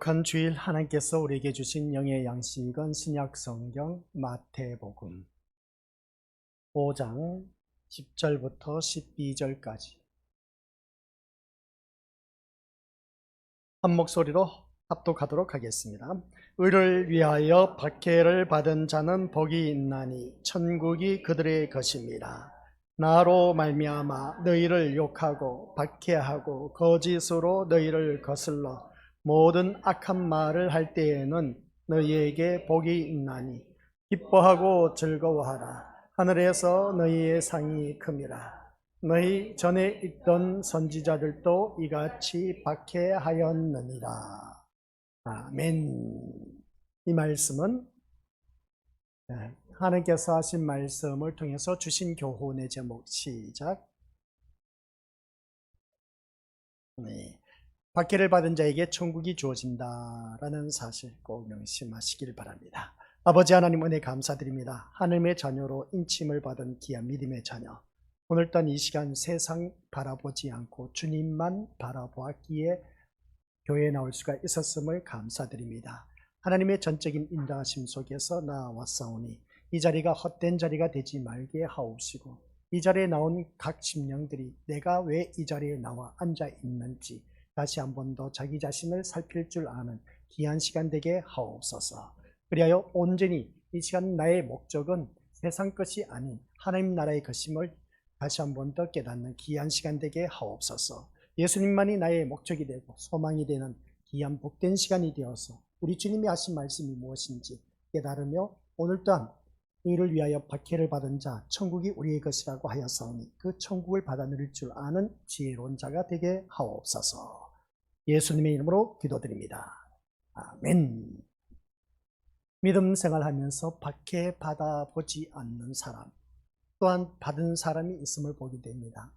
거룩한 주일 하나님께서 우리에게 주신 영의 양식은 신약성경 마태복음 5장 10절부터 12절까지 한 목소리로 합독하도록 하겠습니다. 의를 위하여 박해를 받은 자는 복이 있나니 천국이 그들의 것입니다. 나로 말미암아 너희를 욕하고 박해하고 거짓으로 너희를 거슬러 모든 악한 말을 할 때에는 너희에게 복이 있나니 기뻐하고 즐거워하라. 하늘에서 너희의 상이 큼이라. 너희 전에 있던 선지자들도 이같이 박해하였느니라. 아멘. 이 말씀은 하나님께서 하신 말씀을 통해서 주신 교훈의 제목 시작. 박해를 받은 자에게 천국이 주어진다라는 사실 꼭 명심하시길 바랍니다. 아버지 하나님 은혜 감사드립니다. 하나님의 자녀로 인침을 받은 귀한 믿음의 자녀, 오늘 또한 이 시간 세상 바라보지 않고 주님만 바라보았기에 교회에 나올 수가 있었음을 감사드립니다. 하나님의 전적인 인도하심 속에서 나아왔사오니 이 자리가 헛된 자리가 되지 말게 하옵시고, 이 자리에 나온 각 심령들이 내가 왜 이 자리에 나와 앉아 있는지 다시 한 번 더 자기 자신을 살필 줄 아는 귀한 시간 되게 하옵소서. 그리하여 온전히 이 시간 나의 목적은 세상 것이 아닌 하나님 나라의 것임을 다시 한 번 더 깨닫는 귀한 시간 되게 하옵소서. 예수님만이 나의 목적이 되고 소망이 되는 귀한 복된 시간이 되어서 우리 주님이 하신 말씀이 무엇인지 깨달으며 오늘 또한 이를 위하여 박해를 받은 자 천국이 우리의 것이라고 하였사오니 그 천국을 받아 누릴 줄 아는 지혜로운 자가 되게 하옵소서. 예수님의 이름으로 기도드립니다. 아멘. 믿음 생활하면서 박해 받아보지 않는 사람 또한 받은 사람이 있음을 보게 됩니다.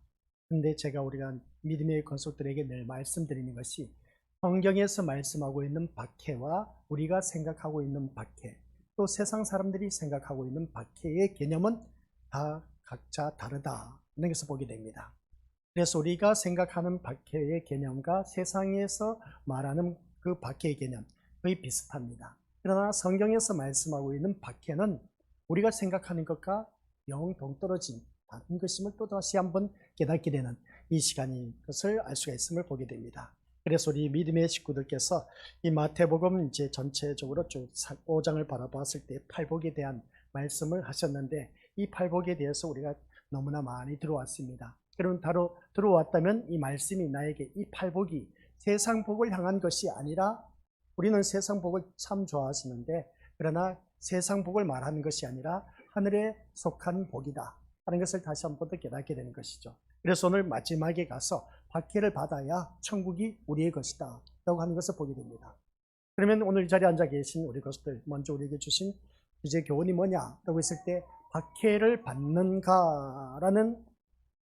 근데 우리가 믿음의 권속들에게 늘 말씀드리는 것이 성경에서 말씀하고 있는 박해와 우리가 생각하고 있는 박해, 또 세상 사람들이 생각하고 있는 박해의 개념은 다 각자 다르다는 것을 보게 됩니다. 그래서 우리가 생각하는 박해의 개념과 세상에서 말하는 그 박해의 개념 거의 비슷합니다. 그러나 성경에서 말씀하고 있는 박해는 우리가 생각하는 것과 영 동떨어진 다른 것임을 또 다시 한번 깨닫게 되는 이 시간인 것을 알 수가 있음을 보게 됩니다. 그래서 우리 믿음의 식구들께서 이 마태복음 이제 전체적으로 쭉 5장을 바라봤을 때 팔복에 대한 말씀을 하셨는데, 이 팔복에 대해서 우리가 너무나 많이 들어왔습니다. 그럼 바로 들어왔다면 이 말씀이 나에게 이 팔복이 세상 복을 향한 것이 아니라, 우리는 세상 복을 참 좋아하시는데 그러나 세상 복을 말하는 것이 아니라 하늘에 속한 복이다 하는 것을 다시 한 번 더 깨닫게 되는 것이죠. 그래서 오늘 마지막에 가서 박해를 받아야 천국이 우리의 것이다 라고 하는 것을 보게 됩니다. 그러면 오늘 이 자리에 앉아 계신 우리 것들, 먼저 우리에게 주신 주제 교훈이 뭐냐라고 했을 때 박해를 받는가라는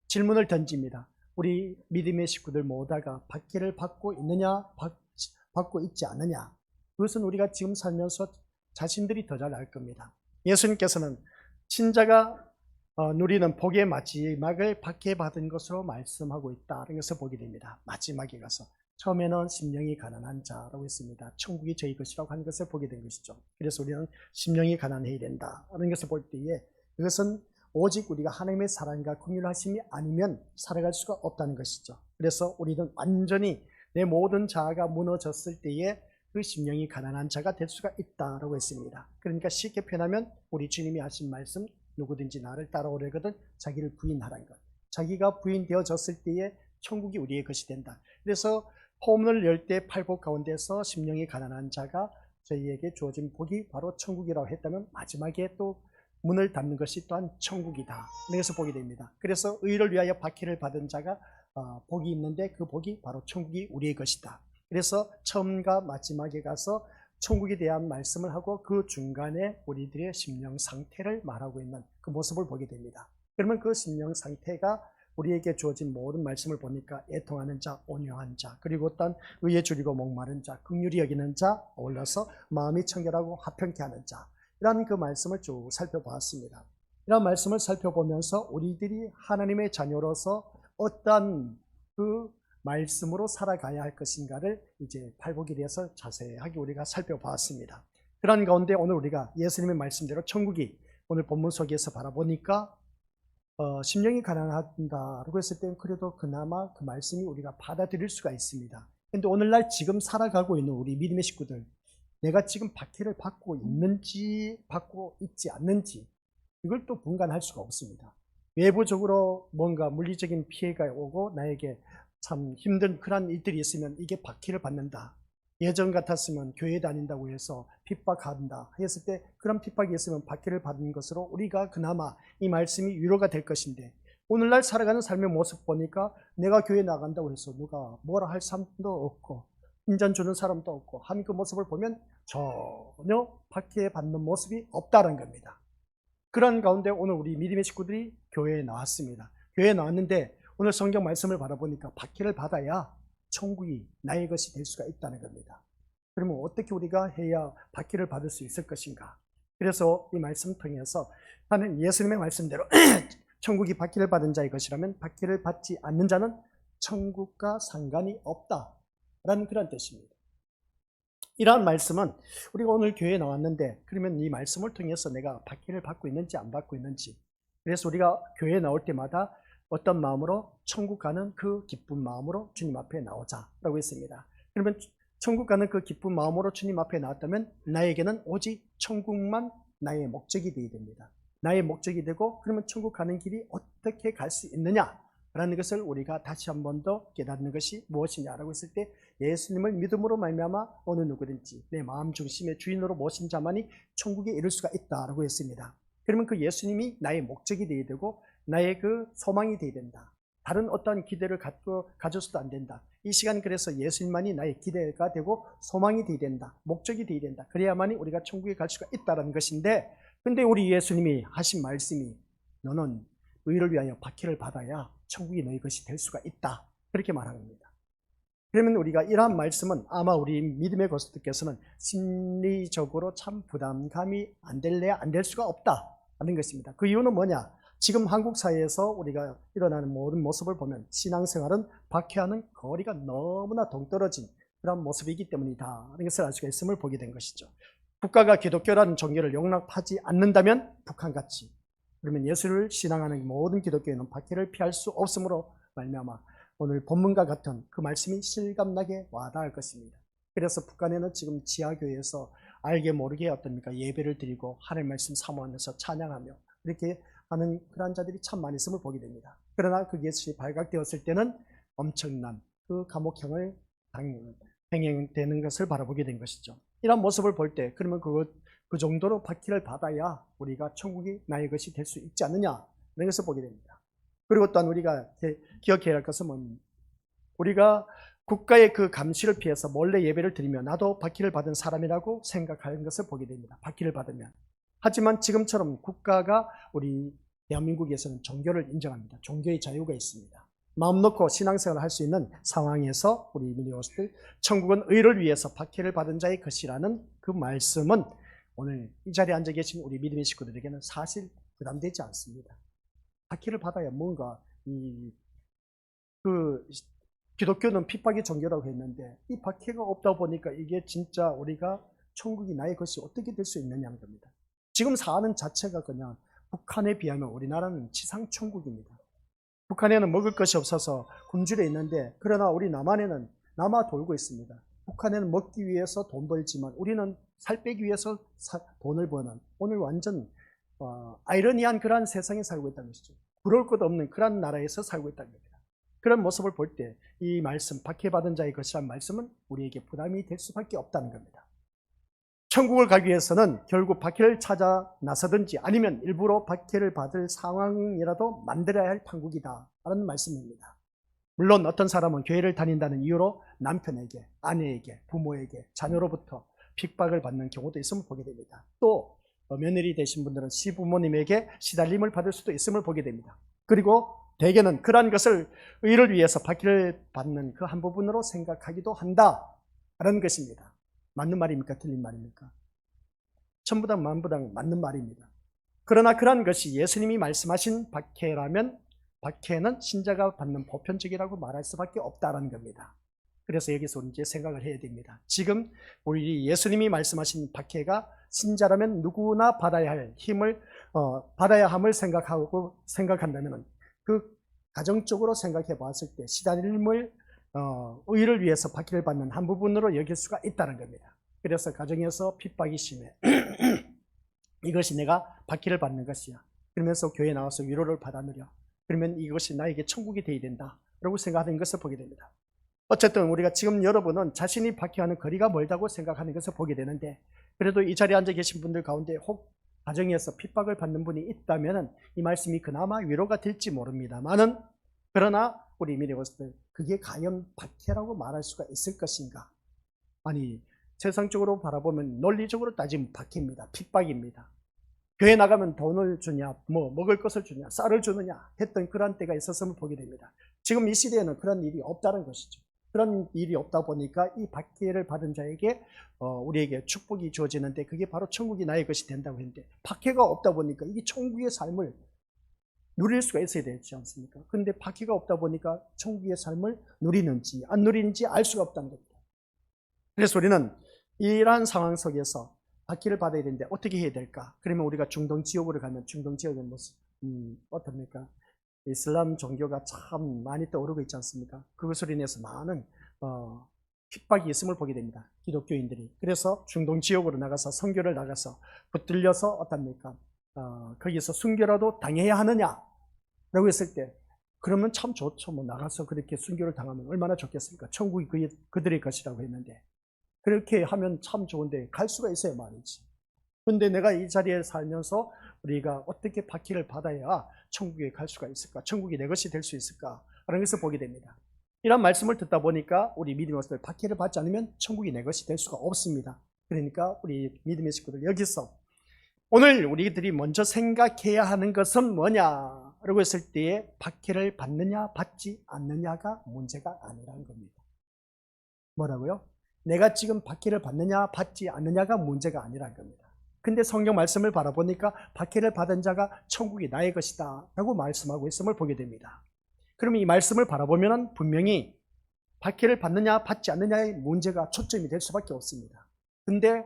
질문을 던집니다. 우리 믿음의 식구들 모두가 박해를 받고 있느냐 받고 있지 않느냐, 그것은 우리가 지금 살면서 자신들이 더 잘 알 겁니다. 예수님께서는 신자가 누리는 복의 마지막을 박해받은 것으로 말씀하고 있다는 것을 보게 됩니다. 마지막에 가서 처음에는 심령이 가난한 자라고 했습니다. 천국이 저희 것이라고 하는 것을 보게 된 것이죠. 그래서 우리는 심령이 가난해야 된다는 것을 볼 때에 그것은 오직 우리가 하나님의 사랑과 긍휼하심이 아니면 살아갈 수가 없다는 것이죠. 그래서 우리는 완전히 내 모든 자아가 무너졌을 때에 그 심령이 가난한 자가 될 수가 있다라고 했습니다. 그러니까 쉽게 표현하면 우리 주님이 하신 말씀, 누구든지 나를 따라오려거든 자기를 부인하라는 것. 자기가 부인되어졌을 때에 천국이 우리의 것이 된다. 그래서 포문을 열 때 팔복 가운데서 심령이 가난한 자가 저희에게 주어진 복이 바로 천국이라고 했다면 마지막에 또 문을 닫는 것이 또한 천국이다. 그래서 보게 됩니다. 그래서 의를 위하여 박해를 받은 자가 복이 있는데 그 복이 바로 천국이 우리의 것이다. 그래서 처음과 마지막에 가서 천국에 대한 말씀을 하고 그 중간에 우리들의 심령 상태를 말하고 있는 그 모습을 보게 됩니다. 그러면 그 심령 상태가 우리에게 주어진 모든 말씀을 보니까 애통하는 자, 온유한 자, 그리고 또한 의에 줄이고 목마른 자, 긍휼히 여기는 자, 어울러서 마음이 청결하고 화평케 하는 자, 이런 그 말씀을 쭉 살펴보았습니다. 이런 말씀을 살펴보면서 우리들이 하나님의 자녀로서 어떠한 그 말씀으로 살아가야 할 것인가를 이제 팔복일에서 자세하게 우리가 살펴보았습니다. 그런 가운데 오늘 우리가 예수님의 말씀대로 천국이 오늘 본문 속에서 바라보니까 심령이 가난하다라고 했을 때는 그래도 그나마 그 말씀이 우리가 받아들일 수가 있습니다. 그런데 오늘날 지금 살아가고 있는 우리 믿음의 식구들, 내가 지금 박해를 받고 있는지 받고 있지 않는지 이걸 또 분간할 수가 없습니다. 외부적으로 뭔가 물리적인 피해가 오고 나에게 참 힘든 그런 일들이 있으면 이게 박해를 받는다. 예전 같았으면 교회 다닌다고 해서 핍박한다 했을 때 그런 핍박이 있으면 박해를 받는 것으로 우리가 그나마 이 말씀이 위로가 될 것인데, 오늘날 살아가는 삶의 모습 보니까 내가 교회 나간다고 해서 누가 뭐라 할 사람도 없고 인전 주는 사람도 없고 한 그 모습을 보면 전혀 박해받는 모습이 없다는 겁니다. 그런 가운데 오늘 우리 믿음의 식구들이 교회에 나왔습니다. 교회에 나왔는데 오늘 성경 말씀을 바라보니까 박해를 받아야 천국이 나의 것이 될 수가 있다는 겁니다. 그러면 어떻게 우리가 해야 박해를 받을 수 있을 것인가? 그래서 이 말씀 통해서 나는 예수님의 말씀대로 천국이 박해를 받은 자의 것이라면 박해를 받지 않는 자는 천국과 상관이 없다라는 그런 뜻입니다. 이러한 말씀은 우리가 오늘 교회에 나왔는데 그러면 이 말씀을 통해서 내가 박해를 받고 있는지 안 받고 있는지, 그래서 우리가 교회에 나올 때마다 어떤 마음으로 천국 가는 그 기쁜 마음으로 주님 앞에 나오자라고 했습니다. 그러면 천국 가는 그 기쁜 마음으로 주님 앞에 나왔다면 나에게는 오직 천국만 나의 목적이 되어야 됩니다. 나의 목적이 되고 그러면 천국 가는 길이 어떻게 갈 수 있느냐라는 것을 우리가 다시 한 번 더 깨닫는 것이 무엇이냐라고 했을 때 예수님을 믿음으로 말미암아 어느 누구든지 내 마음 중심의 주인으로 모신 자만이 천국에 이를 수가 있다라고 했습니다. 그러면 그 예수님이 나의 목적이 되어야 되고 나의 그 소망이 되어야 된다. 다른 어떤 기대를 가져서도 안 된다. 이 시간 그래서 예수님만이 나의 기대가 되고 소망이 되어야 된다. 목적이 되어야 된다. 그래야만이 우리가 천국에 갈 수가 있다는 것인데, 근데 우리 예수님이 하신 말씀이 너는 의를 위하여 박해를 받아야 천국이 너희 것이 될 수가 있다. 그렇게 말합니다. 그러면 우리가 이러한 말씀은 아마 우리 믿음의 거스들께서는 심리적으로 참 부담감이 안 될래야 안 될 수가 없다는 것입니다. 그 이유는 뭐냐? 지금 한국 사회에서 우리가 일어나는 모든 모습을 보면 신앙생활은 박해하는 거리가 너무나 동떨어진 그런 모습이기 때문이다 하는 것을 알 수가 있음을 보게 된 것이죠. 국가가 기독교라는 종교를 용납하지 않는다면 북한같이, 그러면 예수를 신앙하는 모든 기독교인은 박해를 피할 수 없으므로 말미암아 오늘 본문과 같은 그 말씀이 실감나게 와닿을 것입니다. 그래서 북한에는 지금 지하교회에서 알게 모르게 어떻습니까? 예배를 드리고 하나님의 말씀 사모하면서 찬양하며 이렇게 하는 그런 자들이 참 많이 있음을 보게 됩니다. 그러나 그것이 발각되었을 때는 엄청난 그 감옥형을 행행되는 것을 바라보게 된 것이죠. 이런 모습을 볼 때 그러면 그 정도로 박해를 받아야 우리가 천국이 나의 것이 될 수 있지 않느냐 이런 것을 보게 됩니다. 그리고 또한 우리가 기억해야 할 것은 뭡니까? 우리가 국가의 그 감시를 피해서 몰래 예배를 드리며 나도 박해를 받은 사람이라고 생각하는 것을 보게 됩니다. 박해를 받으면. 하지만 지금처럼 국가가 우리 대한민국에서는 종교를 인정합니다. 종교의 자유가 있습니다. 마음 놓고 신앙생활을 할 수 있는 상황에서 우리 믿음의들 천국은 의를 위해서 박해를 받은 자의 것이라는 그 말씀은 오늘 이 자리에 앉아 계신 우리 믿음의 식구들에게는 사실 부담되지 않습니다. 박해를 받아야 뭔가 기독교는 핍박의 종교라고 했는데 이 박해가 없다 보니까 이게 진짜 우리가 천국이 나의 것이 어떻게 될 수 있느냐는 겁니다. 지금 사는 자체가 그냥 북한에 비하면 우리나라는 지상 천국입니다. 북한에는 먹을 것이 없어서 굶주려 있는데 그러나 우리 남한에는 남아 돌고 있습니다. 북한에는 먹기 위해서 돈 벌지만 우리는 살 빼기 위해서 돈을 버는 오늘 완전 아이러니한 그런 세상에 살고 있다는 것이죠. 부러울 것 없는 그런 나라에서 살고 있다는 겁니다. 그런 모습을 볼 때 이 말씀, 박해받은 자의 것이란 말씀은 우리에게 부담이 될 수밖에 없다는 겁니다. 천국을 가기 위해서는 결국 박해를 찾아 나서든지 아니면 일부러 박해를 받을 상황이라도 만들어야 할 판국이다 라는 말씀입니다. 물론 어떤 사람은 교회를 다닌다는 이유로 남편에게, 아내에게, 부모에게, 자녀로부터 핍박을 받는 경우도 있음을 보게 됩니다. 또 며느리 되신 분들은 시부모님에게 시달림을 받을 수도 있음을 보게 됩니다. 그리고 대개는 그러한 것을 의를 위해서 박해를 받는 그 한 부분으로 생각하기도 한다라는 것입니다. 맞는 말입니까? 틀린 말입니까? 천부당 만부당 맞는 말입니다. 그러나 그러한 것이 예수님이 말씀하신 박해라면 박해는 신자가 받는 보편적이라고 말할 수밖에 없다는 겁니다. 그래서 여기서 이제 생각을 해야 됩니다. 지금 우리 예수님이 말씀하신 박해가 신자라면 누구나 받아야 할 힘을 받아야 함을 생각한다면 그 가정적으로 생각해 봤을 때 시달림을 의를 위해서 박해를 받는 한 부분으로 여길 수가 있다는 겁니다. 그래서 가정에서 핍박이 심해 이것이 내가 박해를 받는 것이야. 그러면서 교회에 나와서 위로를 받아들여. 그러면 이것이 나에게 천국이 되어야 된다 라고 생각하는 것을 보게 됩니다. 어쨌든 우리가 지금 여러분은 자신이 박해하는 거리가 멀다고 생각하는 것을 보게 되는데, 그래도 이 자리에 앉아 계신 분들 가운데 혹 가정에서 핍박을 받는 분이 있다면 이 말씀이 그나마 위로가 될지 모릅니다만은, 그러나 우리 미래고스들 그게 과연 박해라고 말할 수가 있을 것인가? 아니, 세상적으로 바라보면 논리적으로 따지면 박해입니다. 핍박입니다. 교회 나가면 돈을 주냐, 먹을 것을 주냐, 쌀을 주느냐 했던 그런 때가 있었음을 보게 됩니다. 지금 이 시대에는 그런 일이 없다는 것이죠. 그런 일이 없다 보니까 이 박해를 받은 자에게 우리에게 축복이 주어지는데, 그게 바로 천국이 나의 것이 된다고 했는데, 박해가 없다 보니까 이게 천국의 삶을 누릴 수가 있어야 되지 않습니까? 그런데 박해가 없다 보니까 천국의 삶을 누리는지 안 누리는지 알 수가 없다는 겁니다. 그래서 우리는 이러한 상황 속에서 박해를 받아야 되는데 어떻게 해야 될까? 그러면 우리가 중동 지역으로 가면, 중동 지역은 어떻습니까? 이슬람 종교가 참 많이 떠오르고 있지 않습니까? 그것으로 인해서 많은 핍박이 있음을 보게 됩니다. 기독교인들이. 그래서 중동 지역으로 나가서 선교를 나가서 붙들려서 어떻습니까? 거기서 순교라도 당해야 하느냐? 라고 했을 때, 그러면 참 좋죠. 나가서 그렇게 순교를 당하면 얼마나 좋겠습니까? 천국이 그들의 것이라고 했는데, 그렇게 하면 참 좋은데 갈 수가 있어야 말이지. 근데 내가 이 자리에 살면서 우리가 어떻게 박해를 받아야 천국에 갈 수가 있을까? 천국이 내 것이 될 수 있을까? 라는 것을 보게 됩니다. 이런 말씀을 듣다 보니까 우리 믿음의 식구들, 박해를 받지 않으면 천국이 내 것이 될 수가 없습니다. 그러니까 우리 믿음의 식구들, 여기서 오늘 우리들이 먼저 생각해야 하는 것은 뭐냐? 라고 했을 때에 박해를 받느냐 받지 않느냐가 문제가 아니라는 겁니다. 뭐라고요? 내가 지금 박해를 받느냐 받지 않느냐가 문제가 아니라는 겁니다. 근데 성경 말씀을 바라보니까 박해를 받은 자가 천국이 나의 것이다 라고 말씀하고 있음을 보게 됩니다. 그러면 이 말씀을 바라보면 분명히 박해를 받느냐 받지 않느냐의 문제가 초점이 될 수밖에 없습니다. 근데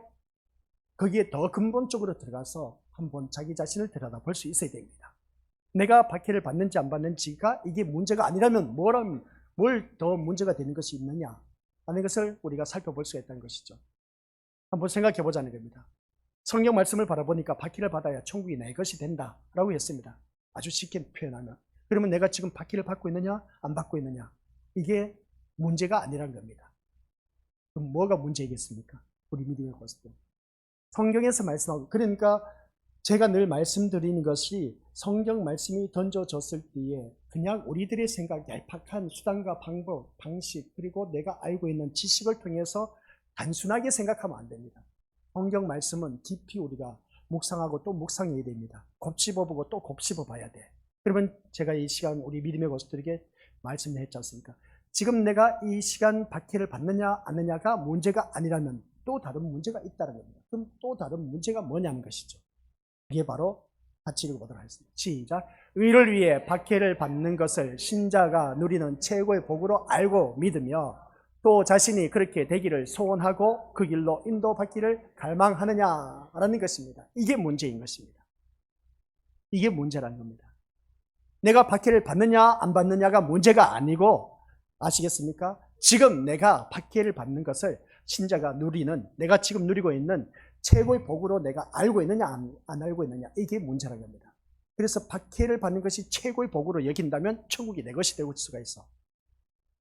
거기에 더 근본적으로 들어가서 한번 자기 자신을 들여다볼 수 있어야 됩니다. 내가 박해를 받는지 안 받는지가 이게 문제가 아니라면 뭘 더 문제가 되는 것이 있느냐 하는 것을 우리가 살펴볼 수가 있다는 것이죠. 한번 생각해 보자는 겁니다. 성경 말씀을 바라보니까 박해를 받아야 천국이 내 것이 된다라고 했습니다. 아주 쉽게 표현하면. 그러면 내가 지금 박해를 받고 있느냐 안 받고 있느냐, 이게 문제가 아니란 겁니다. 그럼 뭐가 문제이겠습니까? 우리 믿음의 것들. 성경에서 말씀하고, 그러니까 제가 늘 말씀드리는 것이, 성경 말씀이 던져졌을 때에 그냥 우리들의 생각, 얄팍한 수단과 방법, 방식, 그리고 내가 알고 있는 지식을 통해서 단순하게 생각하면 안 됩니다. 성경 말씀은 깊이 우리가 묵상하고 또 묵상해야 됩니다. 곱씹어보고 또 곱씹어봐야 돼. 그러면 제가 이 시간 우리 믿음의 것들에게 말씀을 했지 않습니까? 지금 내가 이 시간 박해를 받느냐 않느냐가 문제가 아니라면 또 다른 문제가 있다는 겁니다. 그럼 또 다른 문제가 뭐냐는 것이죠. 이게 바로 같이 읽어보도록 하겠습니다. 시작. 의를 위해 박해를 받는 것을 신자가 누리는 최고의 복으로 알고 믿으며 또 자신이 그렇게 되기를 소원하고 그 길로 인도받기를 갈망하느냐라는 것입니다. 이게 문제인 것입니다. 이게 문제라는 겁니다. 내가 박해를 받느냐 안 받느냐가 문제가 아니고, 아시겠습니까? 지금 내가 박해를 받는 것을 신자가 누리는, 내가 지금 누리고 있는 최고의 복으로 내가 알고 있느냐 안 알고 있느냐, 이게 문제라는 겁니다. 그래서 박해를 받는 것이 최고의 복으로 여긴다면 천국이 내 것이 될 수가 있어.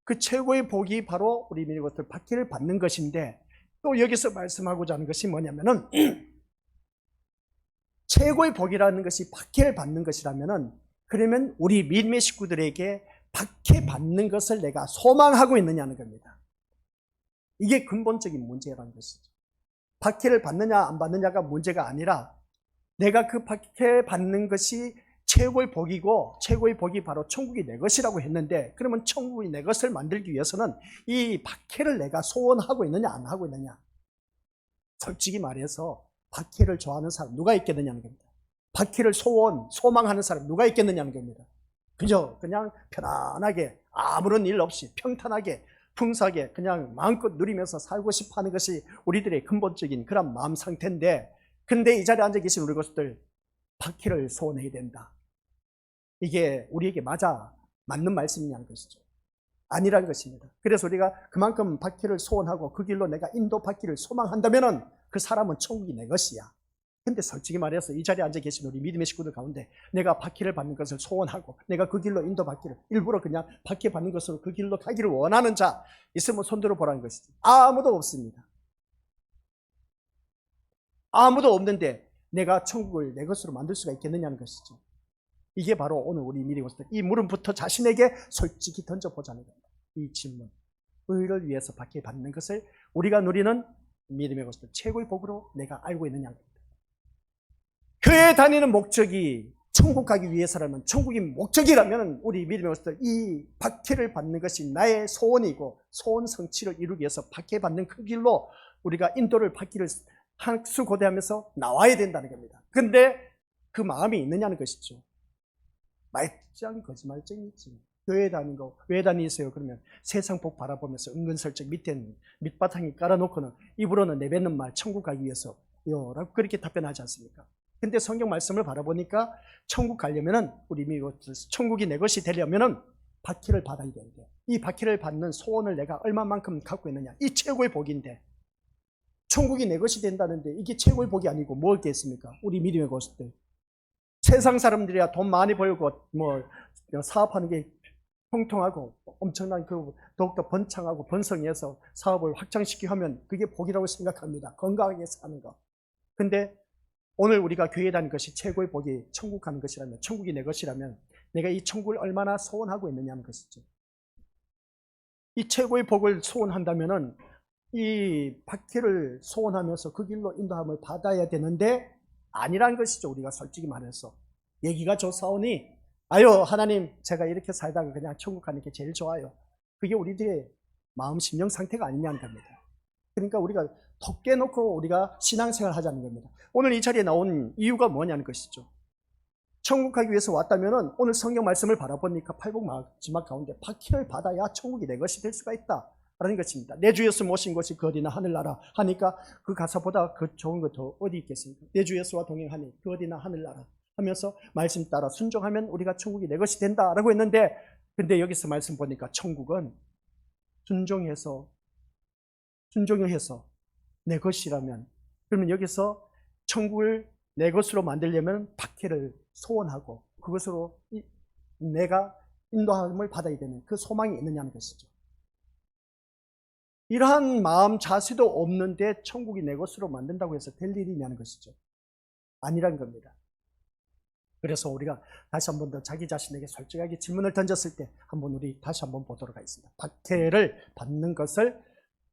그 최고의 복이 바로 우리 믿는 것들 박해를 받는 것인데, 또 여기서 말씀하고자 하는 것이 뭐냐면은 최고의 복이라는 것이 박해를 받는 것이라면은, 그러면 우리 믿음의 식구들에게 박해 받는 것을 내가 소망하고 있느냐는 겁니다. 이게 근본적인 문제라는 것이죠. 박해를 받느냐 안 받느냐가 문제가 아니라, 내가 그 박해 받는 것이 최고의 복이고, 최고의 복이 바로 천국이 내 것이라고 했는데, 그러면 천국이 내 것을 만들기 위해서는 이 박해를 내가 소원하고 있느냐 안 하고 있느냐. 솔직히 말해서 박해를 좋아하는 사람 누가 있겠느냐는 겁니다. 박해를 소망하는 사람 누가 있겠느냐는 겁니다. 그냥 편안하게 아무런 일 없이 평탄하게 풍성하게 그냥 마음껏 누리면서 살고 싶어하는 것이 우리들의 근본적인 그런 마음 상태인데, 근데 이 자리에 앉아 계신 우리 것들 박해를 소원해야 된다. 이게 우리에게 맞는 말씀이냐는 것이죠. 아니라는 것입니다. 그래서 우리가 그만큼 박해를 소원하고 그 길로 내가 인도받기를 소망한다면은 그 사람은 천국이 내 것이야. 근데 솔직히 말해서 이 자리에 앉아 계신 우리 믿음의 식구들 가운데 내가 박해를 받는 것을 소원하고 내가 그 길로 인도받기를 일부러 그냥 박해 받는 것으로 그 길로 가기를 원하는 자 있으면 손들어 보라는 것이죠. 아무도 없습니다. 아무도 없는데 내가 천국을 내 것으로 만들 수가 있겠느냐는 것이죠. 이게 바로 오늘 우리 미리 것들, 이 물음부터 자신에게 솔직히 던져보자는 겁니다. 이 질문, 의를 위해서 박해 받는 것을 우리가 누리는 믿음의 것들 최고의 복으로 내가 알고 있느냐는 겁니다. 교회 다니는 목적이 천국 가기 위해서라면, 천국이 목적이라면 우리 믿음의 것들 이 박해를 받는 것이 나의 소원이고 소원 성취를 이루기 위해서 박해 받는 그 길로 우리가 인도를 받기를 학수고대하면서 나와야 된다는 겁니다. 근데 그 마음이 있느냐는 것이죠. 말짱 거짓말쟁이지. 교회 다니는 거 왜 다니세요? 그러면 세상 복 바라보면서 은근슬쩍 밑에는 밑바탕이 깔아놓고는 입으로는 내뱉는 말 천국 가기 위해서 라고 그렇게 답변하지 않습니까? 근데 성경 말씀을 바라보니까 천국 가려면은 우리 천국이 내 것이 되려면은 박해를 받아야 되는데, 이 박해를 받는 소원을 내가 얼마만큼 갖고 있느냐, 이 최고의 복인데, 천국이 내 것이 된다는데 이게 최고의 복이 아니고 뭐겠습니까? 우리 믿음의 것들 세상 사람들이야 돈 많이 벌고 뭐 사업하는 게 통통하고 엄청난 그 더욱더 번창하고 번성해서 사업을 확장시키고 하면 그게 복이라고 생각합니다. 건강하게 사는 거. 근데 오늘 우리가 교회에 다니는 것이 최고의 복이 천국 가는 것이라면, 천국이 내 것이라면 내가 이 천국을 얼마나 소원하고 있느냐는 것이죠. 이 최고의 복을 소원한다면은 이 박해를 소원하면서 그 길로 인도함을 받아야 되는데 아니란 것이죠. 우리가 솔직히 말해서 얘기가 좋사오니 아유 하나님 제가 이렇게 살다가 그냥 천국 가는 게 제일 좋아요. 그게 우리들의 마음 심령 상태가 아니냐는 겁니다. 그러니까 우리가 톡 깨놓고 우리가 신앙생활 하자는 겁니다. 오늘 이 자리에 나온 이유가 뭐냐는 것이죠. 천국 가기 위해서 왔다면은 오늘 성경 말씀을 바라보니까 팔복 마지막 가운데 박해를 받아야 천국이 내 것이 될 수가 있다 라는 것입니다. 내 주 예수 모신 것이 그 어디나 하늘나라 하니까 그 가사보다 그 좋은 것 더 어디 있겠습니까? 내 주 예수와 동행하니 그 어디나 하늘나라 하면서 말씀 따라 순종하면 우리가 천국이 내 것이 된다라고 했는데, 근데 여기서 말씀 보니까 천국은 순종해서 내 것이라면, 그러면 여기서 천국을 내 것으로 만들려면 박해를 소원하고 그것으로 내가 인도함을 받아야 되는 그 소망이 있느냐는 것이죠. 이러한 마음 자세도 없는데 천국이 내 것으로 만든다고 해서 될 일이냐는 것이죠. 아니란 겁니다. 그래서 우리가 다시 한 번 더 자기 자신에게 솔직하게 질문을 던졌을 때 한번 우리 다시 한번 보도록 하겠습니다. 박해를 받는 것을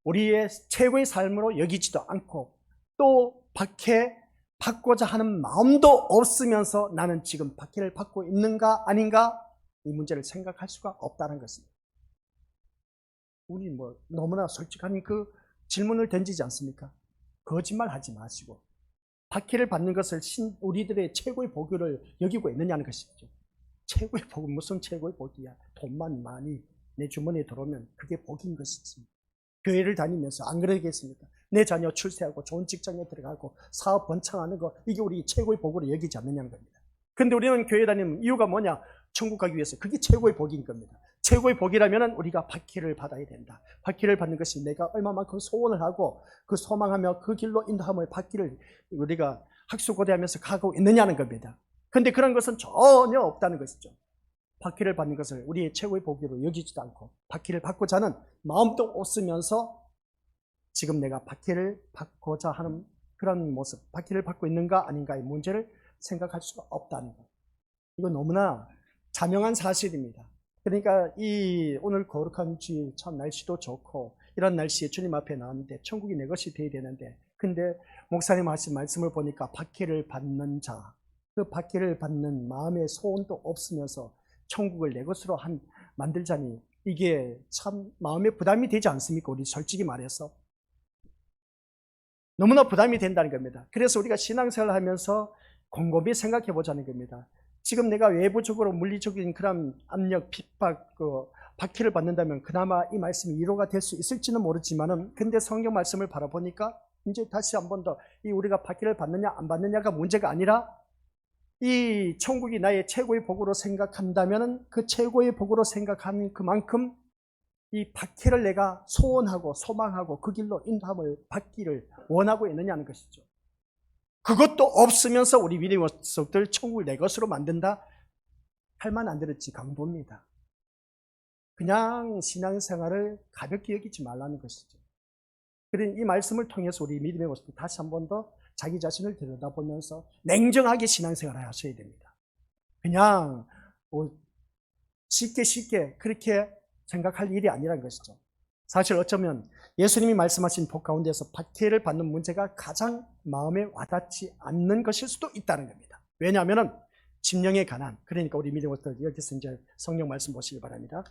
우리의 최고의 삶으로 여기지도 않고 또 박해 받고자 하는 마음도 없으면서 나는 지금 박해를 받고 있는가 아닌가 이 문제를 생각할 수가 없다는 것입니다. 우리 너무나 솔직한 그 질문을 던지지 않습니까? 거짓말 하지 마시고 박해를 받는 것을 우리들의 최고의 복을 여기고 있느냐는 것이죠. 최고의 복은 무슨 최고의 복이야? 돈만 많이 내 주머니에 들어오면 그게 복인 것이지. 교회를 다니면서 안 그러겠습니까? 내 자녀 출세하고 좋은 직장에 들어가고 사업 번창하는 거 이게 우리 최고의 복으로 여기지 않느냐는 겁니다. 근데 우리는 교회 다니는 이유가 뭐냐? 천국 가기 위해서. 그게 최고의 복인 겁니다. 최고의 복이라면 우리가 박해를 받아야 된다. 박해를 받는 것이 내가 얼마만큼 소원을 하고 그 소망하며 그 길로 인도함을 받기를 우리가 학수고대하면서 가고 있느냐는 겁니다. 근데 그런 것은 전혀 없다는 것이죠. 박해를 받는 것을 우리의 최고의 복으로 여기지도 않고 박해를 받고자 하는 마음도 없으면서 지금 내가 박해를 받고자 하는 그런 모습, 박해를 받고 있는가 아닌가의 문제를 생각할 수가 없다는 것. 이건 너무나 자명한 사실입니다. 그러니까 이 오늘 거룩한 주일 참 날씨도 좋고 이런 날씨에 주님 앞에 나왔는데 천국이 내 것이 되어야 되는데, 근데 목사님 하신 말씀을 보니까 박해를 받는 자, 그 박해를 받는 마음의 소원도 없으면서 천국을 내 것으로 만들자니 이게 참 마음에 부담이 되지 않습니까? 우리 솔직히 말해서 너무나 부담이 된다는 겁니다. 그래서 우리가 신앙생활을 하면서 곰곰이 생각해 보자는 겁니다. 지금 내가 외부적으로 물리적인 그런 압력, 핍박, 박해를 받는다면 그나마 이 말씀이 위로가 될 수 있을지는 모르지만은, 근데 성경 말씀을 바라보니까 이제 다시 한 번 더 이 우리가 박해를 받느냐 안 받느냐가 문제가 아니라, 이 천국이 나의 최고의 복으로 생각한다면은 그 최고의 복으로 생각하는 그만큼 이 박해를 내가 소원하고 소망하고 그 길로 인도함을 받기를 원하고 있느냐는 것이죠. 그것도 없으면서 우리 믿음의 모습들 천국을 내 것으로 만든다? 할 만 안 들었지 강도입니다. 그냥 신앙생활을 가볍게 여기지 말라는 것이죠. 그러니 이 말씀을 통해서 우리 믿음의 모습들 다시 한 번 더 자기 자신을 들여다보면서 냉정하게 신앙생활을 하셔야 됩니다. 그냥 쉽게 그렇게 생각할 일이 아니라는 것이죠. 사실 어쩌면 예수님이 말씀하신 복 가운데서 박해를 받는 문제가 가장 마음에 와닿지 않는 것일 수도 있다는 겁니다. 왜냐하면 심령의 가난, 그러니까 우리 믿음의 모습들 여기서 이제 성경 말씀 보시기 바랍니다.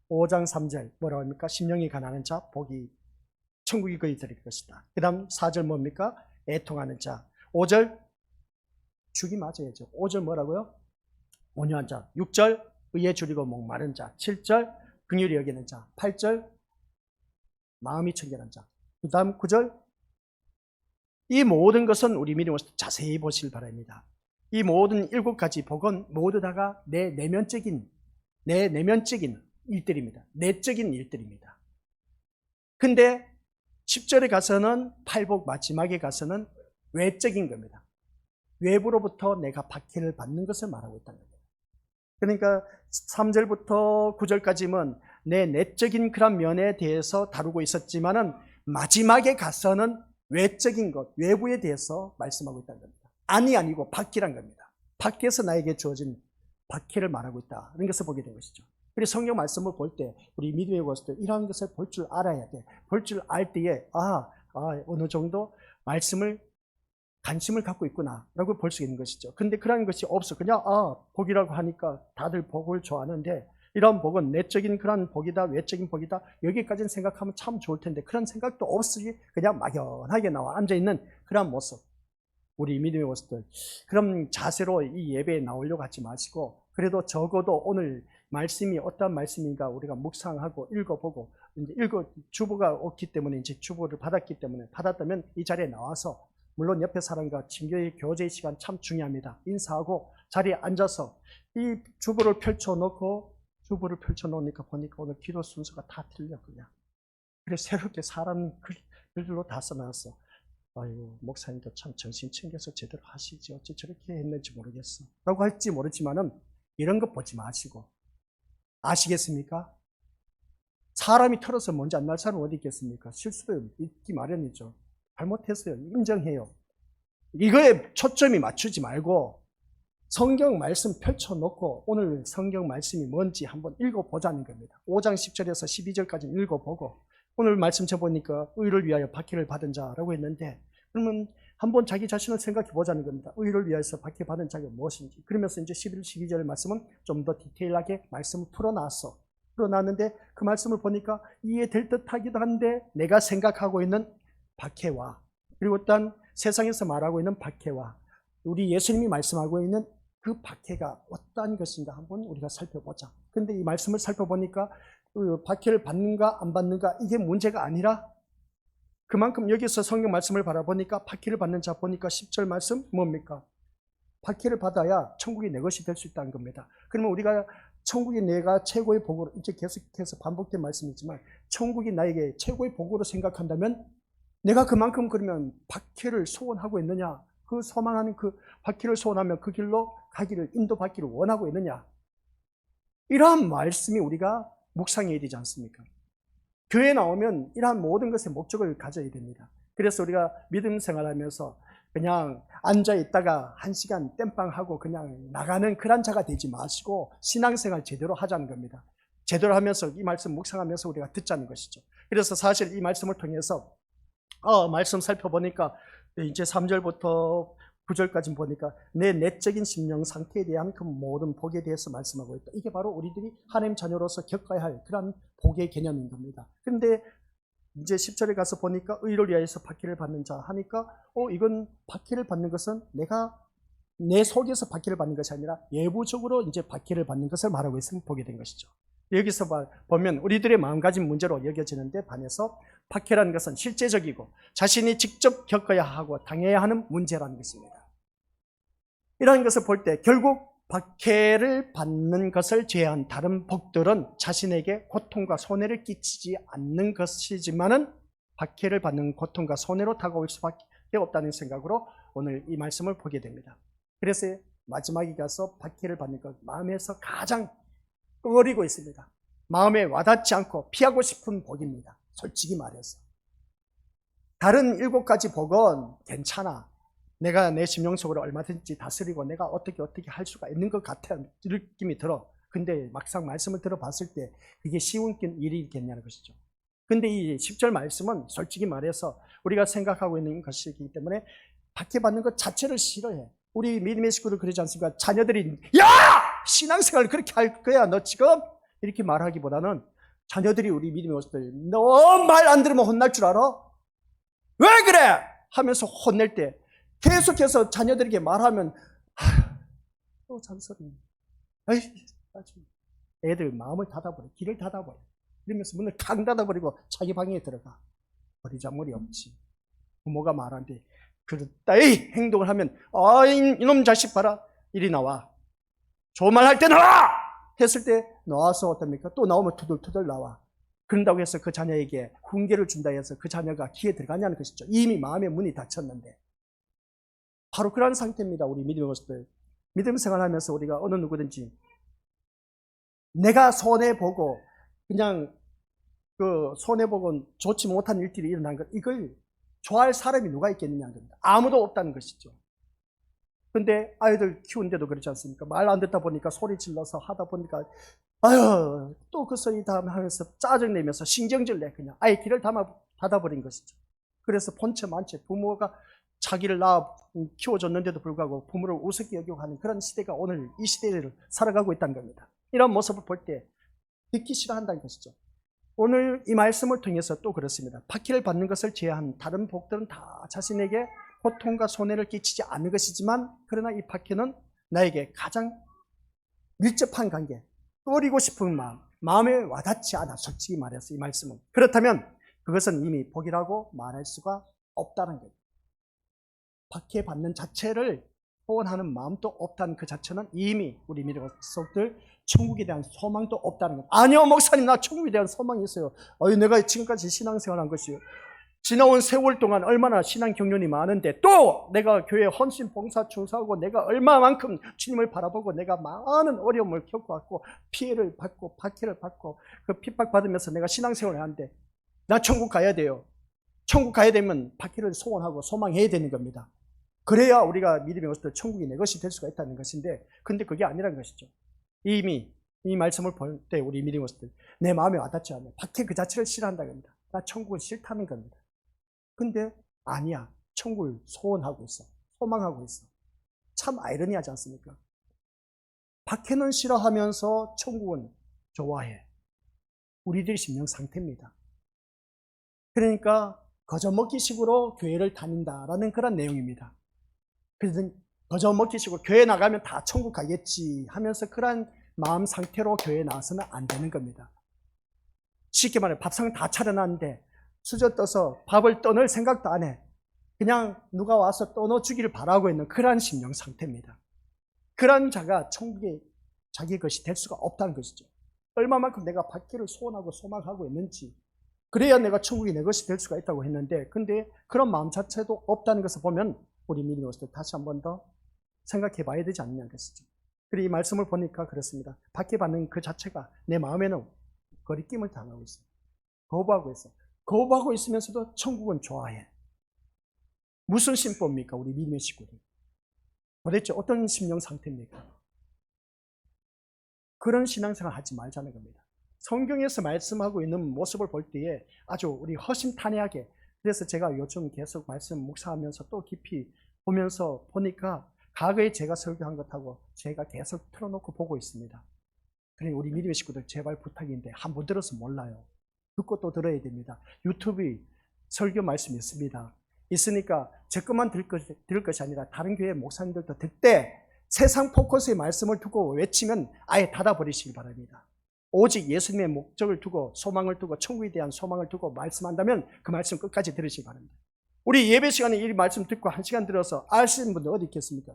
5장 3절 뭐라고 합니까? 심령이 가난한 자 복이 천국이 그리 들일 것이다. 그 다음 4절 뭡니까? 애통하는 자. 5절 죽이 맞아야죠. 5절 뭐라고요? 온유한 자. 6절 의에 줄이고 목마른 자. 7절 긍휼히 여기는 자. 8절 마음이 청결한 자. 그 다음 9절 이 모든 것은 우리 믿음으로 자세히 보시길 바랍니다. 이 모든 7가지 복은 모두 다가 내 내면적인 일들입니다. 내적인 일들입니다. 근데 10절에 가서는 팔복 마지막에 가서는 외적인 겁니다. 외부로부터 내가 박해를 받는 것을 말하고 있다는 겁니다. 그러니까 3절부터 9절까지는 내 내적인 그런 면에 대해서 다루고 있었지만은 마지막에 가서는 외적인 것, 외부에 대해서 말씀하고 있다는 겁니다. 아니고 박해란 겁니다. 박해에서 나에게 주어진 박해를 말하고 있다는 것을 보게 된 것이죠. 그래서 성경 말씀을 볼 때 우리 믿음의 것들 이러한 것을 볼 줄 알아야 돼. 볼 줄 알 때에 어느 정도 말씀을 관심을 갖고 있구나라고 볼 수 있는 것이죠. 근데 그런 것이 없어. 그냥 복이라고 하니까 다들 복을 좋아하는데 이런 복은 내적인 그런 복이다, 외적인 복이다. 여기까지는 생각하면 참 좋을 텐데 그런 생각도 없이 그냥 막연하게 나와 앉아 있는 그런 모습. 우리 믿음의 모습들. 그럼 자세로 이 예배에 나오려고 하지 마시고 그래도 적어도 오늘 말씀이 어떤 말씀인가 우리가 묵상하고 읽어보고 이제 주보가 없기 때문에 이제 주보를 받았기 때문에 받았다면 이 자리에 나와서 물론 옆에 사람과 친교의 교제의 시간 참 중요합니다. 인사하고 자리에 앉아서 이 주보를 펼쳐놓으니까 보니까 오늘 기도 순서가 다 틀려 그냥. 그래서 새롭게 사람 글로 다 써놨어. 아유 목사님도 참 정신 챙겨서 제대로 하시지 어째 저렇게 했는지 모르겠어 라고 할지 모르지만은 이런 거 보지 마시고 아시겠습니까? 사람이 털어서 먼지 안 날 사람은 어디 있겠습니까? 실수도 있기 마련이죠. 잘못했어요. 인정해요. 이거에 초점이 맞추지 말고 성경 말씀 펼쳐놓고 오늘 성경 말씀이 뭔지 한번 읽어보자는 겁니다. 5장 10절에서 12절까지 읽어보고 오늘 말씀 쳐보니까 의를 위하여 박해를 받은 자라고 했는데 그러면 한번 자기 자신을 생각해 보자는 겁니다. 의를 위해서 박해받은 자가 무엇인지. 그러면서 이제 11, 12절 말씀은 좀 더 디테일하게 말씀을 풀어놨는데 그 말씀을 보니까 이해될 듯 하기도 한데 내가 생각하고 있는 박해와 그리고 또한 세상에서 말하고 있는 박해와 우리 예수님이 말씀하고 있는 그 박해가 어떠한 것인가 한번 우리가 살펴보자. 근데 이 말씀을 살펴보니까 박해를 받는가 안 받는가 이게 문제가 아니라 그만큼 여기서 성경 말씀을 바라보니까 박해를 받는 자 보니까 10절 말씀 뭡니까? 박해를 받아야 천국이 내 것이 될 수 있다는 겁니다. 그러면 우리가 천국이 내가 최고의 복으로 이제 계속해서 반복된 말씀이지만 천국이 나에게 최고의 복으로 생각한다면 내가 그만큼 그러면 박해를 소원하고 있느냐? 그 소망하는 그 박해를 소원하며 그 길로 가기를 인도받기를 원하고 있느냐? 이러한 말씀이 우리가 묵상해야 되지 않습니까? 교회에 나오면 이러한 모든 것의 목적을 가져야 됩니다. 그래서 우리가 믿음 생활하면서 그냥 앉아있다가 1시간 땜빵하고 그냥 나가는 그런 자가 되지 마시고 신앙생활 제대로 하자는 겁니다. 제대로 하면서 이 말씀 묵상하면서 우리가 듣자는 것이죠. 그래서 사실 이 말씀을 통해서 말씀 살펴보니까 이제 3절부터 9절까지 보니까 내 내적인 심령 상태에 대한 그 모든 복에 대해서 말씀하고 있다. 이게 바로 우리들이 하나님 자녀로서 겪어야 할 그런 복의 개념인 겁니다. 그런데 이제 10절에 가서 보니까 의를 위하여서 박해를 받는 자 하니까 이건 박해를 받는 것은 내가 내 속에서 박해를 받는 것이 아니라 외부적으로 이제 박해를 받는 것을 말하고 있으면 보게 된 것이죠. 여기서 보면 우리들의 마음가짐 문제로 여겨지는데 반해서 박해라는 것은 실제적이고 자신이 직접 겪어야 하고 당해야 하는 문제라는 것입니다. 이러한 것을 볼 때 결국 박해를 받는 것을 제외한 다른 복들은 자신에게 고통과 손해를 끼치지 않는 것이지만은 박해를 받는 고통과 손해로 다가올 수밖에 없다는 생각으로 오늘 이 말씀을 보게 됩니다. 그래서 마지막에 가서 박해를 받는 것 마음에서 가장 꺼리고 있습니다. 마음에 와닿지 않고 피하고 싶은 복입니다. 솔직히 말해서. 다른 7가지 복은 괜찮아. 내가 내 심령 속으로 얼마든지 다스리고 내가 어떻게 할 수가 있는 것 같아요. 느낌이 들어. 근데 막상 말씀을 들어봤을 때 그게 쉬운 일이겠냐는 것이죠. 근데 이 10절 말씀은 솔직히 말해서 우리가 생각하고 있는 것이기 때문에 박해받는 것 자체를 싫어해. 우리 믿음의 식구들 그러지 않습니까? 자녀들이 야! 신앙생활을 그렇게 할 거야 너 지금? 이렇게 말하기보다는 자녀들이 우리 믿음의 모습들 너 말 안 들으면 혼날 줄 알아? 왜 그래? 하면서 혼낼 때 계속해서 자녀들에게 말하면 또 잔소리. 에이, 애들 마음을 닫아버려. 길을 닫아버려. 이러면서 문을 탁 닫아버리고 자기 방에 들어가. 버리장물이 없지. 부모가 말하는데 그렇다 이 행동을 하면 이놈 자식 봐라. 이리 나와. 좋은 말 할 때 나와! 했을 때 나와서 어떻습니까? 또 나오면 투덜투덜 나와. 그런다고 해서 그 자녀에게 훈계를 준다 해서 그 자녀가 귀에 들어가냐는 것이죠. 이미 마음의 문이 닫혔는데. 바로 그런 상태입니다. 우리 믿음의 모습들. 믿음 생활하면서 우리가 어느 누구든지 내가 손해보고 그냥 그 손해보고 좋지 못한 일들이 일어난 것 이걸 좋아할 사람이 누가 있겠느냐는 겁니다. 아무도 없다는 것이죠. 근데 아이들 키우는데도 그렇지 않습니까? 말 안 듣다 보니까 소리 질러서 하다 보니까 아유 또 그 소리 다 하면서 짜증내면서 신경질 내 그냥 아예 길을 닫아버린 것이죠. 그래서 본체 만체 부모가 자기를 키워줬는데도 불구하고 부모를 우습게 여기고 하는 그런 시대가 오늘 이 시대를 살아가고 있다는 겁니다. 이런 모습을 볼 때 듣기 싫어한다는 것이죠. 오늘 이 말씀을 통해서 또 그렇습니다. 박해를 받는 것을 제외한 다른 복들은 다 자신에게 고통과 손해를 끼치지 않는 것이지만 그러나 이 박해는 나에게 가장 밀접한 관계, 꺼리고 싶은 마음에 와닿지 않아. 솔직히 말해서 이 말씀은. 그렇다면 그것은 이미 복이라고 말할 수가 없다는 거예요. 박해받는 자체를 소원하는 마음도 없다는 그 자체는 이미 우리 믿음의 속들 천국에 대한 소망도 없다는 것. 아니요 목사님 나 천국에 대한 소망이 있어요. 내가 지금까지 신앙생활한 것이요. 지나온 세월 동안 얼마나 신앙 경륜이 많은데 또 내가 교회 헌신 봉사 충성하고 내가 얼마만큼 주님을 바라보고 내가 많은 어려움을 겪어왔고 피해를 받고 박해를 받고 그 핍박받으면서 내가 신앙생활을 하는데 나 천국 가야 돼요. 천국 가야 되면 박해를 소원하고 소망해야 되는 겁니다. 그래야 우리가 믿음의 것들 천국이 내 것이 될 수가 있다는 것인데 근데 그게 아니라는 것이죠. 이미 이 말씀을 볼 때 우리 믿음의 것들 내 마음에 와닿지 않아요. 박해 그 자체를 싫어한다는 겁니다. 나 천국은 싫다는 겁니다. 근데 아니야. 천국을 소원하고 있어. 소망하고 있어. 참 아이러니하지 않습니까? 박해는 싫어하면서 천국은 좋아해. 우리들의 심령 상태입니다. 그러니까 거저먹기식으로 교회를 다닌다라는 그런 내용입니다. 그래서 거저먹기식으로 교회 나가면 다 천국 가겠지 하면서 그런 마음 상태로 교회에 나와서는 안 되는 겁니다. 쉽게 말해 밥상 다 차려놨는데 수저 떠서 밥을 떠넣을 생각도 안 해. 그냥 누가 와서 떠넣어주기를 바라고 있는 그러한 심령 상태입니다. 그런 자가 천국에 자기 것이 될 수가 없다는 것이죠. 얼마만큼 내가 박해를 소원하고 소망하고 있는지 그래야 내가 천국이 내 것이 될 수가 있다고 했는데 근데 그런 마음 자체도 없다는 것을 보면 우리 믿음의 것을 다시 한 번 더 생각해 봐야 되지 않느냐는 것이죠. 그리고 이 말씀을 보니까 그렇습니다. 박해받는 그 자체가 내 마음에는 거리낌을 당하고 있어요. 거부하고 있어요. 거부하고 있으면서도 천국은 좋아해. 무슨 심보입니까? 우리 믿음의 식구들. 도대체 어떤 심령 상태입니까? 그런 신앙생활 하지 말자는 겁니다. 성경에서 말씀하고 있는 모습을 볼 때에 아주 우리 허심탄회하게 그래서 제가 요즘 계속 말씀 묵상하면서 또 깊이 보면서 보니까 과거에 제가 설교한 것하고 제가 계속 틀어놓고 보고 있습니다. 그러니 우리 믿음의 식구들 제발 부탁인데 한번 들어서 몰라요. 듣고 또 들어야 됩니다. 유튜브에 설교 말씀이 있습니다. 있으니까 제 것만 들을 것이 아니라 다른 교회 목사님들도 듣되 세상 포커스의 말씀을 두고 외치면 아예 닫아버리시기 바랍니다. 오직 예수님의 목적을 두고 소망을 두고 천국에 대한 소망을 두고 말씀한다면 그 말씀 끝까지 들으시기 바랍니다. 우리 예배 시간에 이 말씀 듣고 1시간 들어서 아시는 분들 어디 있겠습니까?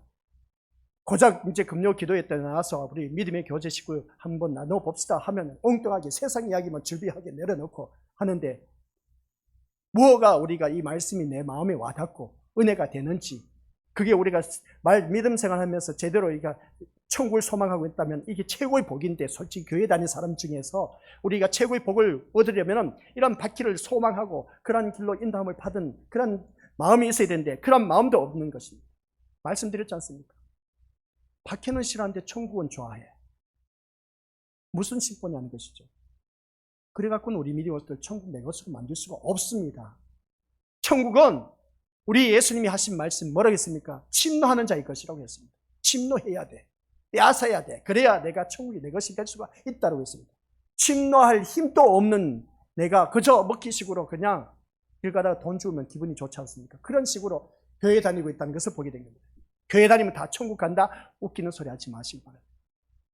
고작 이제 금요 기도회 때 나와서 우리 믿음의 교제 식구 한번 나눠봅시다 하면 엉뚱하게 세상 이야기만 즐비하게 내려놓고 하는데 무엇가 우리가 이 말씀이 내 마음에 와닿고 은혜가 되는지, 그게 우리가 믿음 생활하면서 제대로 우리가 천국을 소망하고 있다면 이게 최고의 복인데, 솔직히 교회 다니는 사람 중에서 우리가 최고의 복을 얻으려면 이런 바퀴를 소망하고 그런 길로 인도함을 받은 그런 마음이 있어야 되는데 그런 마음도 없는 것입니다. 말씀드렸지 않습니까? 바퀴는 싫어하는데 천국은 좋아해. 무슨 심보냐는 것이죠. 그래갖고는 우리 믿음을 천국 내 것으로 만들 수가 없습니다. 천국은 우리 예수님이 하신 말씀 뭐라고 했습니까? 침노하는 자의 것이라고 했습니다. 침노해야 돼. 빼앗아야 돼. 그래야 내가 천국이 내 것이 될 수가 있다고 했습니다. 침노할 힘도 없는 내가 그저 먹기식으로 그냥 길 가다가 돈 주면 기분이 좋지 않습니까? 그런 식으로 교회 다니고 있다는 것을 보게 된 겁니다. 교회 다니면 다 천국 간다? 웃기는 소리 하지 마시기 바랍니다.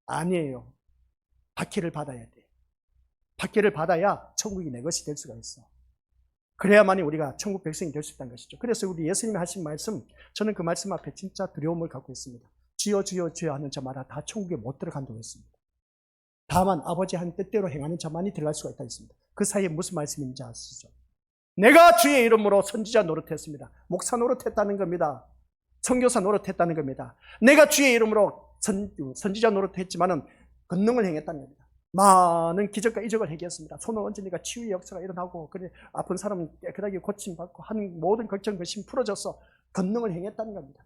아니에요. 박해를 받아야 돼. 박해를 받아야 천국이 내 것이 될 수가 있어. 그래야만이 우리가 천국 백성이 될 수 있다는 것이죠. 그래서 우리 예수님이 하신 말씀, 저는 그 말씀 앞에 진짜 두려움을 갖고 있습니다. 주여 주여 주여 하는 자마다 다 천국에 못 들어간다고 했습니다. 다만 아버지 한 뜻대로 행하는 자만이 들어갈 수가 있다고 했습니다. 그 사이에 무슨 말씀인지 아시죠? 내가 주의 이름으로 선지자 노릇했습니다. 목사 노릇했다는 겁니다. 선교사 노릇했다는 겁니다. 내가 주의 이름으로 선지자 노릇했지만은 권능을 행했다는 겁니다. 많은 기적과 이적을 행했습니다. 손을 얹으니까 치유의 역사가 일어나고, 그래 아픈 사람은 깨끗하게 고침받고, 하는 모든 걱정 근심 풀어져서 권능을 행했다는 겁니다.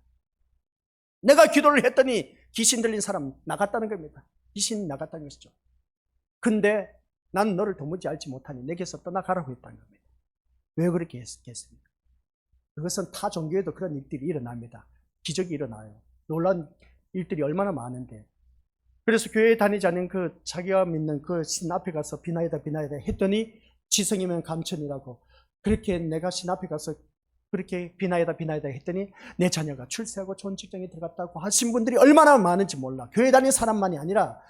내가 기도를 했더니 귀신 들린 사람 나갔다는 겁니다. 귀신 나갔다는 것이죠. 근데 난 너를 도무지 알지 못하니 내게서 떠나가라고 했다는 겁니다. 왜 그렇게 했겠습니까? 그것은 타 종교에도 그런 일들이 일어납니다. 기적이 일어나요. 놀라운 일들이 얼마나 많은데. 그래서 교회에 다니지 않는 그 자기가 믿는 그 신 앞에 가서 비나이다 비나이다 했더니 지성이면 감천이라고, 그렇게 내가 신 앞에 가서 그렇게 비나이다 비나이다 했더니 내 자녀가 출세하고 좋은 직장에 들어갔다고 하신 분들이 얼마나 많은지 몰라. 교회 다니는 사람만이 아니라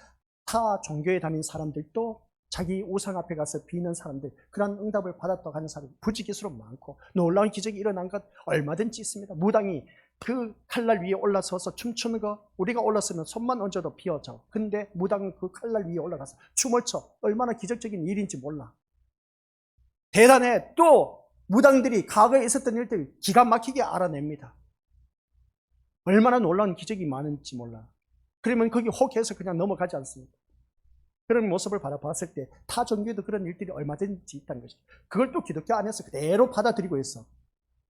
타 종교에 다니는 사람들도 자기 우상 앞에 가서 비는 사람들, 그런 응답을 받았다고 하는 사람이 부지기수로 많고, 놀라운 기적이 일어난 것 얼마든지 있습니다. 무당이 그 칼날 위에 올라서서 춤추는 거, 우리가 올라서면 손만 얹어도 비어져. 근데 무당은 그 칼날 위에 올라가서 춤을 춰. 얼마나 기적적인 일인지 몰라. 대단해. 또 무당들이 과거에 있었던 일들 기가 막히게 알아냅니다. 얼마나 놀라운 기적이 많은지 몰라. 그러면 거기 혹해서 그냥 넘어가지 않습니다. 그런 모습을 바라봤을 때 타 종교에도 그런 일들이 얼마든지 있다는 것이죠. 그걸 또 기독교 안에서 그대로 받아들이고 있어.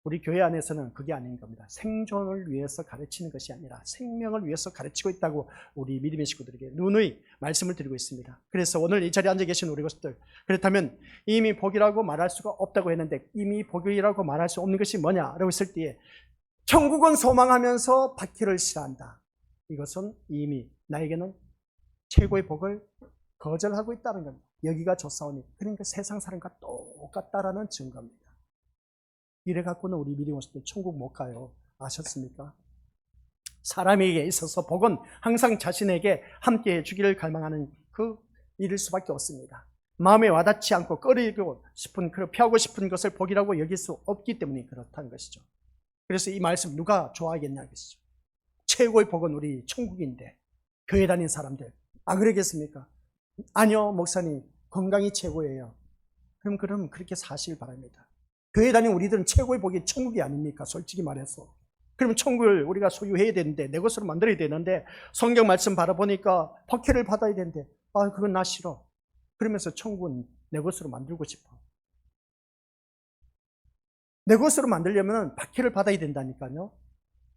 우리 교회 안에서는 그게 아닌 겁니다. 생존을 위해서 가르치는 것이 아니라 생명을 위해서 가르치고 있다고 우리 믿음의 식구들에게 누누이 말씀을 드리고 있습니다. 그래서 오늘 이 자리에 앉아 계신 우리 것들, 그렇다면 이미 복이라고 말할 수가 없다고 했는데 이미 복이라고 말할 수 없는 것이 뭐냐라고 했을 때에 천국은 소망하면서 받기를 싫어한다. 이것은 이미 나에게는 최고의 복을 거절하고 있다는 겁니다. 여기가 좋사오니, 그러니까 세상 사람과 똑같다라는 증거입니다. 이래 갖고는 우리 믿음의 식구들 천국 못 가요. 아셨습니까? 사람에게 있어서 복은 항상 자신에게 함께 해주기를 갈망하는 그 일일 수밖에 없습니다. 마음에 와닿지 않고 꺼리고 싶은, 피하고 싶은 것을 복이라고 여길 수 없기 때문에 그렇다는 것이죠. 그래서 이 말씀 누가 좋아하겠냐 것이죠. 최고의 복은 우리 천국인데 교회 다니는 사람들, 아 그러겠습니까? 아니요 목사님, 건강이 최고예요. 그럼 그렇게 사시길 바랍니다. 교회 다니는 우리들은 최고의 복이 천국이 아닙니까? 솔직히 말해서. 그럼 천국을 우리가 소유해야 되는데, 내 것으로 만들어야 되는데, 성경 말씀 바라보니까 박해를 받아야 되는데, 아 그건 나 싫어. 그러면서 천국은 내 것으로 만들고 싶어. 내 것으로 만들려면 박해를 받아야 된다니까요.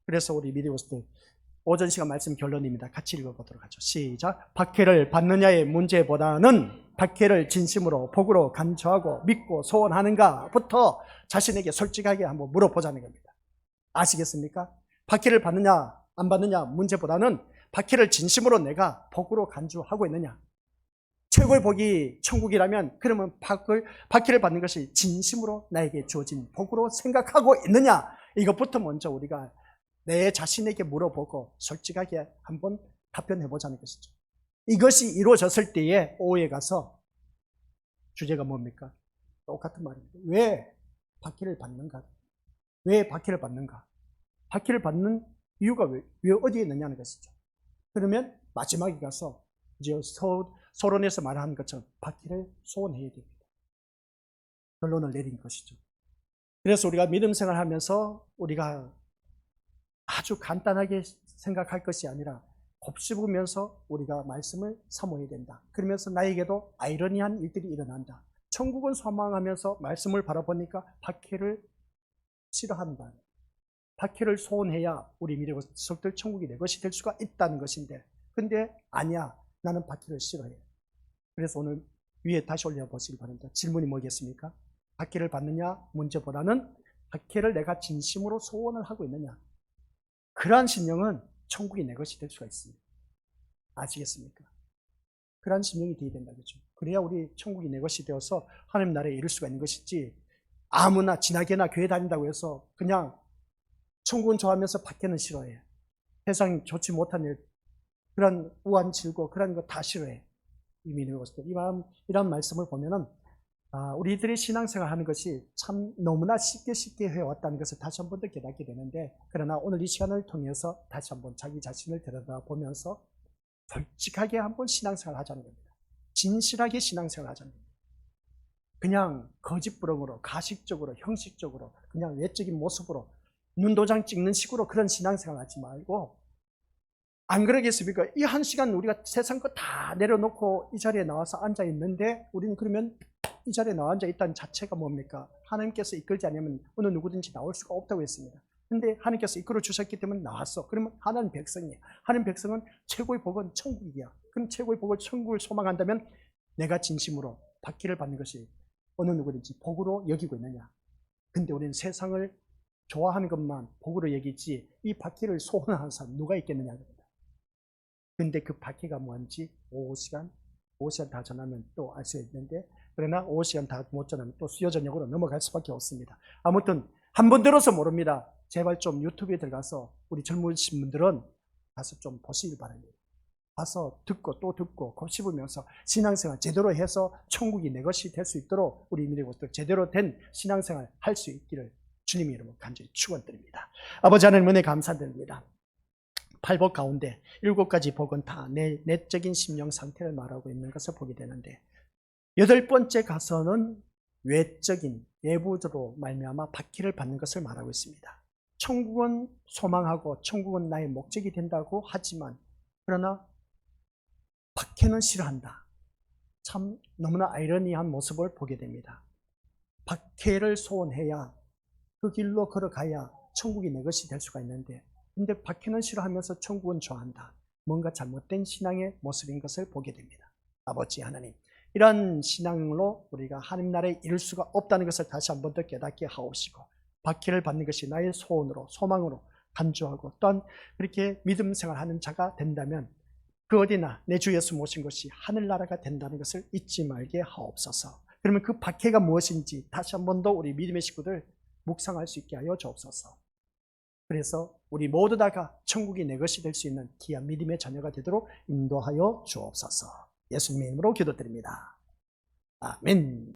그래서 우리 미디어스들 오전 시간 말씀 결론입니다. 같이 읽어보도록 하죠. 시작. 박해를 받느냐의 문제보다는 박해를 진심으로 복으로 간청하고 믿고 소원하는가부터 자신에게 솔직하게 한번 물어보자는 겁니다. 아시겠습니까? 박해를 받느냐 안 받느냐 문제보다는 박해를 진심으로 내가 복으로 간주하고 있느냐. 최고의 복이 천국이라면 그러면 받기를 받는 것이 진심으로 나에게 주어진 복으로 생각하고 있느냐? 이것부터 먼저 우리가 내 자신에게 물어보고 솔직하게 한번 답변해 보자는 것이죠. 이것이 이루어졌을 때에 오후에 가서 주제가 뭡니까? 똑같은 말입니다. 왜 받기를 받는가? 왜 받기를 받는가? 받기를 받는 이유가 왜 어디에 있느냐는 것이죠. 그러면 마지막에 가서 이제 서론에서 말하는 것처럼 받기를 소원해야 됩니다. 결론을 내린 것이죠. 그래서 우리가 믿음 생활하면서 우리가 아주 간단하게 생각할 것이 아니라 곱씹으면서 우리가 말씀을 사모해야 된다. 그러면서 나에게도 아이러니한 일들이 일어난다. 천국은 소망하면서 말씀을 바라보니까 박해를 싫어한다. 박해를 소원해야 우리 미래 속들 천국이 내 것이 될 수가 있다는 것인데, 근데 아니야, 나는 박해를 싫어해. 그래서 오늘 위에 다시 올려보시기 바랍니다. 질문이 뭐겠습니까? 박해를 받느냐 문제보다는 박해를 내가 진심으로 소원을 하고 있느냐. 그러한 심령은 천국이 내 것이 될 수가 있습니다. 아시겠습니까? 그러한 심령이 되어야 된다, 그죠? 그래야 우리 천국이 내 것이 되어서 하나님 나라에 이룰 수가 있는 것이지, 아무나 지나게나 교회 다닌다고 해서 그냥 천국은 좋아하면서 밖에는 싫어해. 세상이 좋지 못한 일, 그런 우한 질고 그런 거 다 싫어해. 이미 는 것들. 이런 말씀을 보면은 우리들이 신앙생활 하는 것이 참 너무나 쉽게 해왔다는 것을 다시 한 번 더 깨닫게 되는데, 그러나 오늘 이 시간을 통해서 다시 한번 자기 자신을 들여다보면서 솔직하게 한번 신앙생활 하자는 겁니다. 진실하게 신앙생활 하자는 겁니다. 그냥 거짓부렁으로, 가식적으로, 형식적으로, 그냥 외적인 모습으로 눈도장 찍는 식으로 그런 신앙생활 하지 말고, 안 그러겠습니까? 이 한 시간 우리가 세상 거 다 내려놓고 이 자리에 나와서 앉아 있는데, 우리는 그러면 이 자리에 나와 앉아 있다는 자체가 뭡니까? 하나님께서 이끌지 않으면 어느 누구든지 나올 수가 없다고 했습니다. 근데 하나님께서 이끌어 주셨기 때문에 나왔어. 그러면 하나님 백성이야. 하나님 백성은 최고의 복은 천국이야. 그럼 최고의 복을 천국을 소망한다면 내가 진심으로 받기를 받는 것이 어느 누구든지 복으로 여기고 있느냐. 근데 우리는 세상을 좋아하는 것만 복으로 여기지 이 받기를 소원하는 사람 누가 있겠느냐. 근데 그 받기가 뭔지 5시간 다 전하면 또 알 수 있는데, 그러나 5시간 다 못 전하면 또 수요 전역으로 넘어갈 수밖에 없습니다. 아무튼 한 번 들어서 모릅니다. 제발 좀 유튜브에 들어가서 우리 젊으신 분들은 가서 좀 보시길 바랍니다. 가서 듣고 또 듣고 곱씹으면서 신앙생활 제대로 해서 천국이 내 것이 될 수 있도록 우리 미래고들 제대로 된 신앙생활 할 수 있기를 주님의 이름으로 간절히 축원드립니다. 아버지 하나님 은혜 감사드립니다. 8복 가운데 7가지 복은 다 내 내적인 심령 상태를 말하고 있는 것을 보게 되는데, 8번째 가서는 외적인 외부적으로 말미암아 받기를 받는 것을 말하고 있습니다. 천국은 소망하고 천국은 나의 목적이 된다고 하지만, 그러나 박해는 싫어한다. 참 너무나 아이러니한 모습을 보게 됩니다. 박해를 소원해야 그 길로 걸어가야 천국이 내 것이 될 수가 있는데, 근데 박해는 싫어하면서 천국은 좋아한다. 뭔가 잘못된 신앙의 모습인 것을 보게 됩니다. 아버지 하나님, 이런 신앙으로 우리가 하나님 나라에 이룰 수가 없다는 것을 다시 한 번 더 깨닫게 하옵시고, 박해를 받는 것이 나의 소원으로 소망으로 간주하고, 또한 그렇게 믿음 생활하는 자가 된다면 그 어디나 내 주 예수 모신 것이 하늘나라가 된다는 것을 잊지 말게 하옵소서. 그러면 그 박해가 무엇인지 다시 한 번 더 우리 믿음의 식구들 묵상할 수 있게 하여 주옵소서. 그래서 우리 모두 다가 천국이 내 것이 될 수 있는 귀한 믿음의 자녀가 되도록 인도하여 주옵소서. 예수님의 이름으로 기도드립니다. 아멘.